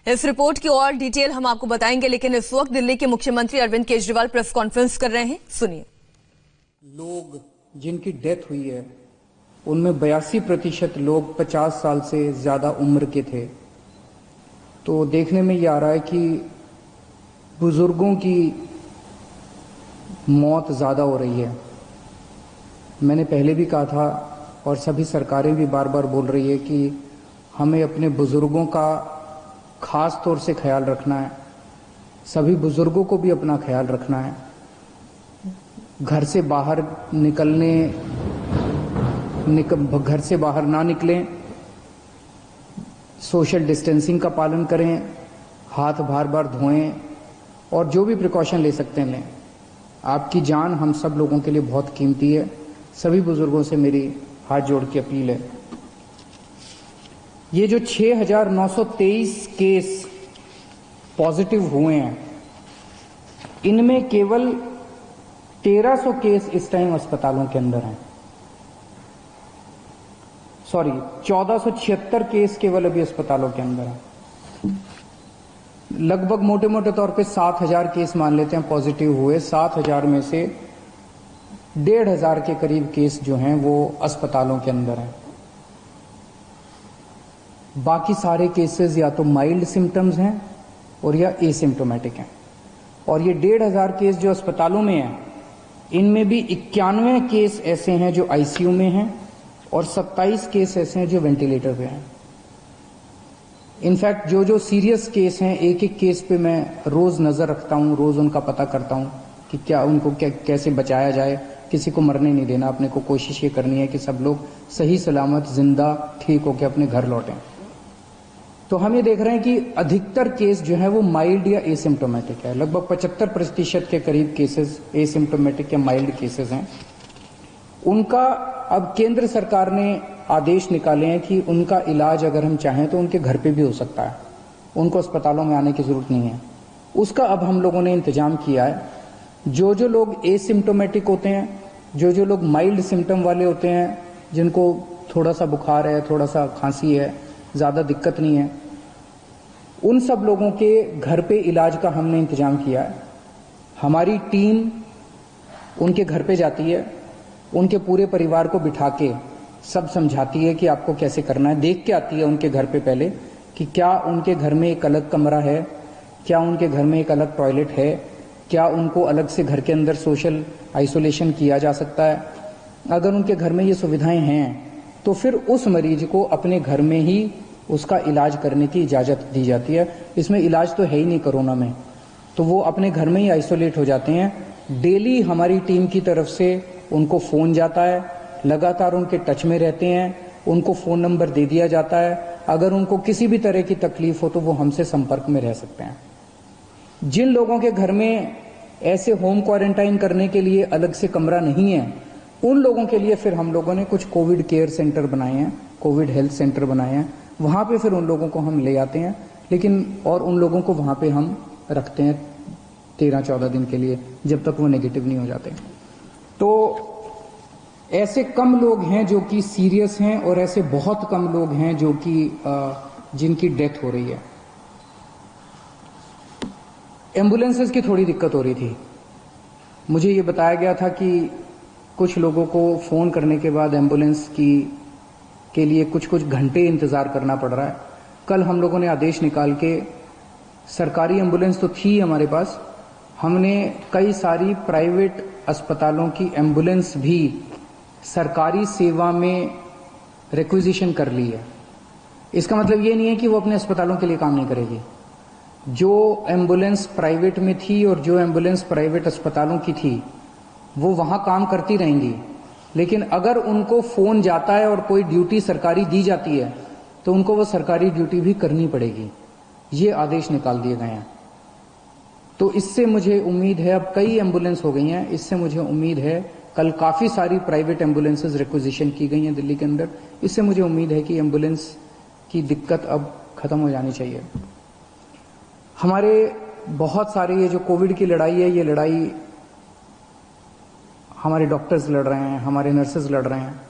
इस रिपोर्ट की और डिटेल हम आपको बताएंगे, लेकिन इस वक्त दिल्ली के मुख्यमंत्री अरविंद केजरीवाल प्रेस कॉन्फ्रेंस कर रहे हैं। सुनिए। लोग जिनकी डेथ हुई है उनमें 82% लोग 50 साल से ज्यादा उम्र के थे। तो देखने में ये आ रहा है कि बुजुर्गों की मौत ज्यादा हो रही है। मैंने पहले भी कहा था और सभी सरकारें भी बार बार बोल रही है कि हमें अपने बुजुर्गों का खास तौर से ख्याल रखना है। सभी बुजुर्गों को भी अपना ख्याल रखना है। घर से बाहर घर से बाहर ना निकलें, सोशल डिस्टेंसिंग का पालन करें, हाथ बार बार धोएं और जो भी प्रिकॉशन ले सकते हैं लें। आपकी जान हम सब लोगों के लिए बहुत कीमती है। सभी बुजुर्गों से मेरी हाथ जोड़ के अपील है। ये जो 6,923 केस पॉजिटिव हुए हैं, इनमें केवल 1300 केस इस टाइम अस्पतालों के अंदर हैं। 1476 केस केवल अभी अस्पतालों के अंदर हैं। लगभग मोटे मोटे तौर पे 7,000 केस मान लेते हैं पॉजिटिव हुए। 7,000 में से 1,500 के करीब केस जो हैं वो अस्पतालों के अंदर हैं। बाकी सारे केसेस या तो माइल्ड सिम्टम्स हैं और या एसिम्टोमेटिक हैं। और ये 1,500 केस जो अस्पतालों में हैं, इनमें भी 91 केस ऐसे हैं जो आईसीयू में हैं और 27 केस ऐसे हैं जो वेंटिलेटर पे हैं। इनफैक्ट जो सीरियस केस हैं, एक एक केस पे मैं रोज नजर रखता हूं, रोज उनका पता करता हूं कि क्या उनको कैसे बचाया जाए। किसी को मरने नहीं देना। अपने को कोशिश ये करनी है कि सब लोग सही सलामत जिंदा ठीक होकर अपने घर लौटें। तो हम ये देख रहे हैं कि अधिकतर केस जो है वो माइल्ड या एसिम्टोमेटिक है। लगभग 75% के करीब केसेस एसिम्टोमेटिक या माइल्ड केसेस हैं। उनका अब केंद्र सरकार ने आदेश निकाले हैं कि उनका इलाज अगर हम चाहें तो उनके घर पे भी हो सकता है। उनको अस्पतालों में आने की जरूरत नहीं है। उसका अब हम लोगों ने इंतजाम किया है। जो लोग एसिम्टोमेटिक होते हैं, जो लोग माइल्ड सिम्टम वाले होते हैं, जिनको थोड़ा सा बुखार है, थोड़ा सा खांसी है, ज्यादा दिक्कत नहीं है, उन सब लोगों के घर पे इलाज का हमने इंतजाम किया है। हमारी टीम उनके घर पे जाती है, उनके पूरे परिवार को बिठा के सब समझाती है कि आपको कैसे करना है। देख के आती है उनके घर पे पहले कि क्या उनके घर में एक अलग कमरा है, क्या उनके घर में एक अलग टॉयलेट है, क्या उनको अलग से घर के अंदर सोशल आइसोलेशन किया जा सकता है। अगर उनके घर में ये सुविधाएं हैं तो फिर उस मरीज को अपने घर में ही उसका इलाज करने की इजाजत दी जाती है। इसमें इलाज तो है ही नहीं कोरोना में, तो वो अपने घर में ही आइसोलेट हो जाते हैं। डेली हमारी टीम की तरफ से उनको फोन जाता है, लगातार उनके टच में रहते हैं, उनको फोन नंबर दे दिया जाता है। अगर उनको किसी भी तरह की तकलीफ हो तो वो हमसे संपर्क में रह सकते हैं। जिन लोगों के घर में ऐसे होम क्वारंटाइन करने के लिए अलग से कमरा नहीं है, उन लोगों के लिए फिर हम लोगों ने कुछ कोविड केयर सेंटर बनाए हैं, कोविड हेल्थ सेंटर बनाए हैं। वहां पे फिर उन लोगों को हम ले आते हैं, लेकिन और उन लोगों को वहां पे हम रखते हैं 13-14 दिन के लिए, जब तक वो नेगेटिव नहीं हो जाते। तो ऐसे कम लोग हैं जो कि सीरियस हैं और ऐसे बहुत कम लोग हैं जो कि जिनकी डेथ हो रही है। एम्बुलेंसेस की थोड़ी दिक्कत हो रही थी। मुझे ये बताया गया था कि कुछ लोगों को फोन करने के बाद एम्बुलेंस के लिए कुछ घंटे इंतजार करना पड़ रहा है। कल हम लोगों ने आदेश निकाल के, सरकारी एम्बुलेंस तो थी हमारे पास, हमने कई सारी प्राइवेट अस्पतालों की एम्बुलेंस भी सरकारी सेवा में रिक्विजिशन कर ली है। इसका मतलब ये नहीं है कि वो अपने अस्पतालों के लिए काम नहीं करेगी। जो एम्बुलेंस प्राइवेट में थी और जो एम्बुलेंस प्राइवेट अस्पतालों की थी वो वहां काम करती रहेंगी, लेकिन अगर उनको फोन जाता है और कोई ड्यूटी सरकारी दी जाती है तो उनको वो सरकारी ड्यूटी भी करनी पड़ेगी। ये आदेश निकाल दिए गए हैं। तो इससे मुझे उम्मीद है, अब कई एम्बुलेंस हो गई हैं, इससे मुझे उम्मीद है, कल काफी सारी प्राइवेट एम्बुलेंसेज रिक्विजिशन की गई हैं दिल्ली के अंदर। इससे मुझे उम्मीद है कि एम्बुलेंस की दिक्कत अब खत्म हो जानी चाहिए। हमारे बहुत सारे ये जो कोविड की लड़ाई है, ये लड़ाई हमारे डॉक्टर्स लड़ रहे हैं, हमारे नर्सेज लड़ रहे हैं,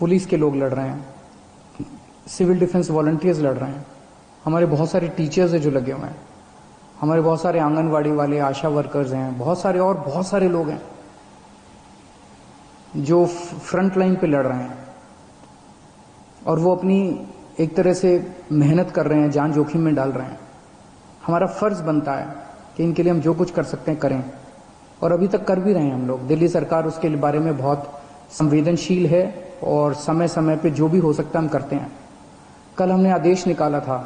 पुलिस के लोग लड़ रहे हैं, सिविल डिफेंस वॉलंटियर्स लड़ रहे हैं। हमारे बहुत सारे टीचर्स हैं जो लगे हुए हैं, हमारे बहुत सारे आंगनवाड़ी वाले, आशा वर्कर्स हैं, बहुत सारे लोग हैं जो फ्रंट लाइन पे लड़ रहे हैं और वो अपनी एक तरह से मेहनत कर रहे हैं, जान जोखिम में डाल रहे हैं। हमारा फर्ज बनता है कि इनके लिए हम जो कुछ कर सकते हैं करें, और अभी तक कर भी रहे हैं हम लोग। दिल्ली सरकार उसके बारे में बहुत संवेदनशील है और समय समय पे जो भी हो सकता है हम करते हैं। कल हमने आदेश निकाला था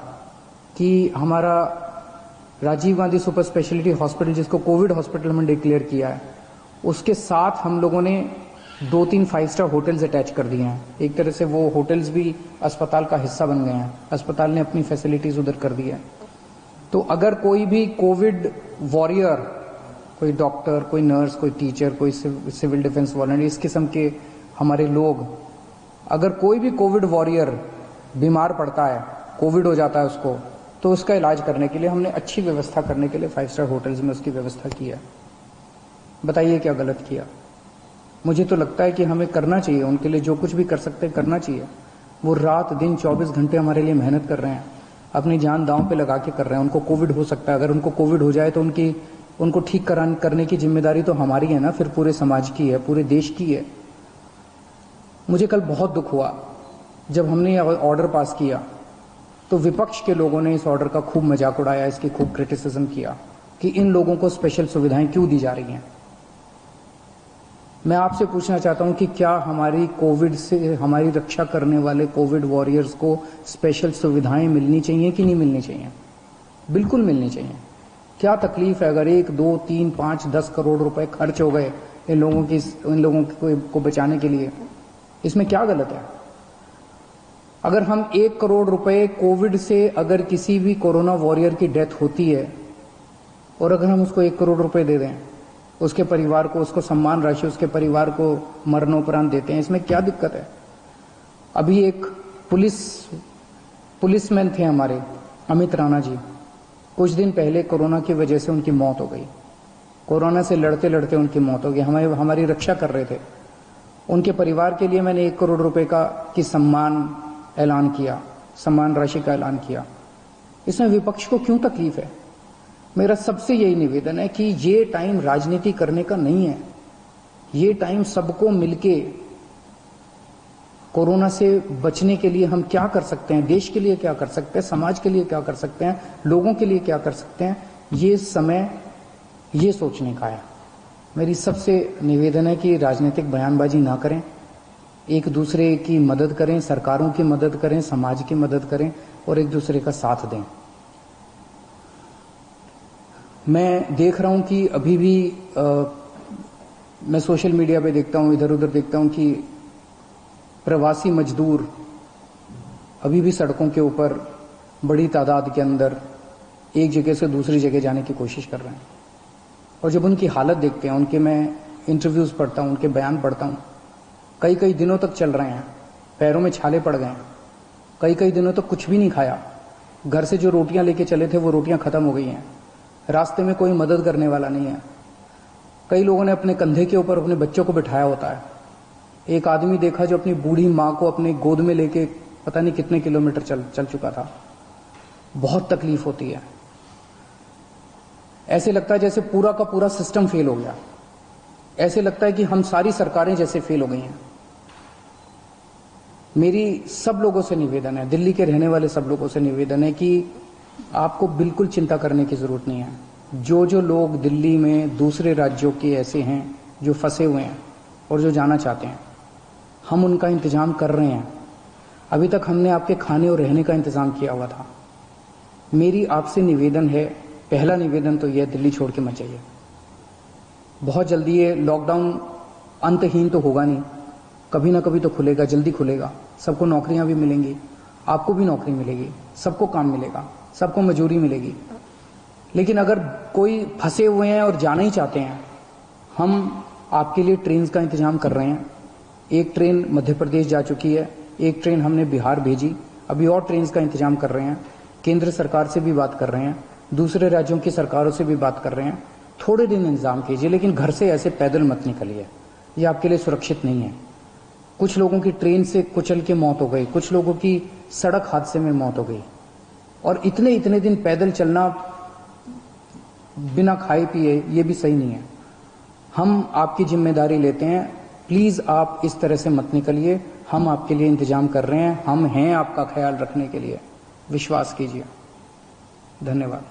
कि हमारा Rajiv Gandhi super speciality hospital, जिसको कोविड हॉस्पिटल हमने डिक्लेयर किया है, उसके साथ हम लोगों ने 2-3 5 स्टार होटल्स अटैच कर दिए हैं। एक तरह से वो होटल्स भी अस्पताल का हिस्सा बन गए हैं। अस्पताल ने अपनी फैसिलिटीज उधर कर दी है। तो अगर कोई भी कोविड वॉरियर, कोई डॉक्टर, कोई नर्स, कोई टीचर, कोई सिविल डिफेंस वॉलंटियर, इस किस्म के हमारे लोग, अगर कोई भी कोविड वॉरियर बीमार पड़ता है, कोविड हो जाता है उसको, तो उसका इलाज करने के लिए हमने अच्छी व्यवस्था करने के लिए 5 स्टार होटल्स में उसकी व्यवस्था की है। बताइए क्या गलत किया? मुझे तो लगता है कि हमें करना चाहिए, उनके लिए जो कुछ भी कर सकते हैं करना चाहिए। वो रात दिन 24 घंटे हमारे लिए मेहनत कर रहे हैं, अपनी जान दांव पे लगा के कर रहे हैं। उनको कोविड हो सकता है, अगर उनको कोविड हो जाए तो उनको ठीक करने की जिम्मेदारी तो हमारी है ना, फिर पूरे समाज की है, पूरे देश की है। मुझे कल बहुत दुख हुआ जब हमने ऑर्डर पास किया तो विपक्ष के लोगों ने इस ऑर्डर का खूब मजाक उड़ाया, इसकी खूब क्रिटिसिज्म किया कि इन लोगों को स्पेशल सुविधाएं क्यों दी जा रही हैं। मैं आपसे पूछना चाहता हूं कि क्या हमारी कोविड से हमारी रक्षा करने वाले कोविड वॉरियर्स को स्पेशल सुविधाएं मिलनी चाहिए कि नहीं मिलनी चाहिए? बिल्कुल मिलनी चाहिए। क्या तकलीफ है अगर 1, 2, 3, 5, 10 करोड़ रुपए खर्च हो गए इन लोगों को बचाने के लिए? इसमें क्या गलत है? अगर हम 1 करोड़ रुपए कोविड से, अगर किसी भी कोरोना वॉरियर की डेथ होती है और अगर हम उसको 1 करोड़ रुपए दे दें, उसके परिवार को, उसको सम्मान राशि उसके परिवार को मरणोपरांत देते हैं, इसमें क्या दिक्कत है? अभी एक पुलिसमैन थे हमारे, अमित राणा जी, कुछ दिन पहले कोरोना की वजह से उनकी मौत हो गई। कोरोना से लड़ते लड़ते उनकी मौत हो गई। हमारी रक्षा कर रहे थे। उनके परिवार के लिए मैंने 1 करोड़ रुपए की सम्मान राशि का ऐलान किया। इसमें विपक्ष को क्यों तकलीफ है? मेरा सबसे यही निवेदन है कि ये टाइम राजनीति करने का नहीं है। ये टाइम सबको मिलके कोरोना से बचने के लिए हम क्या कर सकते हैं, देश के लिए क्या कर सकते हैं, समाज के लिए क्या कर सकते हैं, लोगों के लिए क्या कर सकते हैं, ये समय ये सोचने का है। मेरी सबसे निवेदन है कि राजनीतिक बयानबाजी ना करें, एक दूसरे की मदद करें, सरकारों की मदद करें, समाज की मदद करें और एक दूसरे का साथ दें। मैं देख रहा हूं कि अभी भी मैं सोशल मीडिया पे देखता हूं, इधर उधर देखता हूं कि प्रवासी मजदूर अभी भी सड़कों के ऊपर बड़ी तादाद के अंदर एक जगह से दूसरी जगह जाने की कोशिश कर रहे हैं। और जब उनकी हालत देखते हैं, उनके मैं इंटरव्यूज पढ़ता हूं, उनके बयान पढ़ता हूं, कई दिनों तक चल रहे हैं, पैरों में छाले पड़ गए हैं, कई दिनों तक कुछ भी नहीं खाया। घर से जो रोटियां लेके चले थे वो रोटियां खत्म हो गई हैं। रास्ते में कोई मदद करने वाला नहीं है। कई लोगों ने अपने कंधे के ऊपर अपने बच्चों को बिठाया होता है। एक आदमी देखा जो अपनी बूढ़ी मां को अपने गोद में लेके पता नहीं कितने किलोमीटर चल चुका था। बहुत तकलीफ होती है। ऐसे लगता है जैसे पूरा का पूरा सिस्टम फेल हो गया। ऐसे लगता है कि हम सारी सरकारें जैसे फेल हो गई हैं। मेरी सब लोगों से निवेदन है, दिल्ली के रहने वाले सब लोगों से निवेदन है कि आपको बिल्कुल चिंता करने की जरूरत नहीं है। जो लोग दिल्ली में दूसरे राज्यों के ऐसे हैं जो फंसे हुए हैं और जो जाना चाहते हैं, हम उनका इंतजाम कर रहे हैं। अभी तक हमने आपके खाने और रहने का इंतजाम किया हुआ था। मेरी आपसे निवेदन है, पहला निवेदन तो यह, दिल्ली छोड़ के मत जाइए। बहुत जल्दी ये लॉकडाउन अंतहीन तो होगा नहीं, कभी ना कभी तो खुलेगा, जल्दी खुलेगा। सबको नौकरियां भी मिलेंगी, आपको भी नौकरी मिलेगी, सबको काम मिलेगा, सबको मजदूरी मिलेगी। लेकिन अगर कोई फंसे हुए हैं और जाना ही चाहते हैं, हम आपके लिए ट्रेन का इंतजाम कर रहे हैं। एक ट्रेन मध्य प्रदेश जा चुकी है, एक ट्रेन हमने बिहार भेजी, अभी और ट्रेन का इंतजाम कर रहे हैं। केंद्र सरकार से भी बात कर रहे हैं, दूसरे राज्यों की सरकारों से भी बात कर रहे हैं। थोड़े दिन इंतजाम कीजिए, लेकिन घर से ऐसे पैदल मत निकलिए, ये आपके लिए सुरक्षित नहीं है। कुछ लोगों की ट्रेन से कुचल के मौत हो गई, कुछ लोगों की सड़क हादसे में मौत हो गई। और इतने इतने दिन पैदल चलना बिना खाए पिए ये भी सही नहीं है। हम आपकी जिम्मेदारी लेते हैं, प्लीज आप इस तरह से मत निकलिए। हम आपके लिए इंतजाम कर रहे हैं, हम हैं आपका ख्याल रखने के लिए, विश्वास कीजिए। धन्यवाद।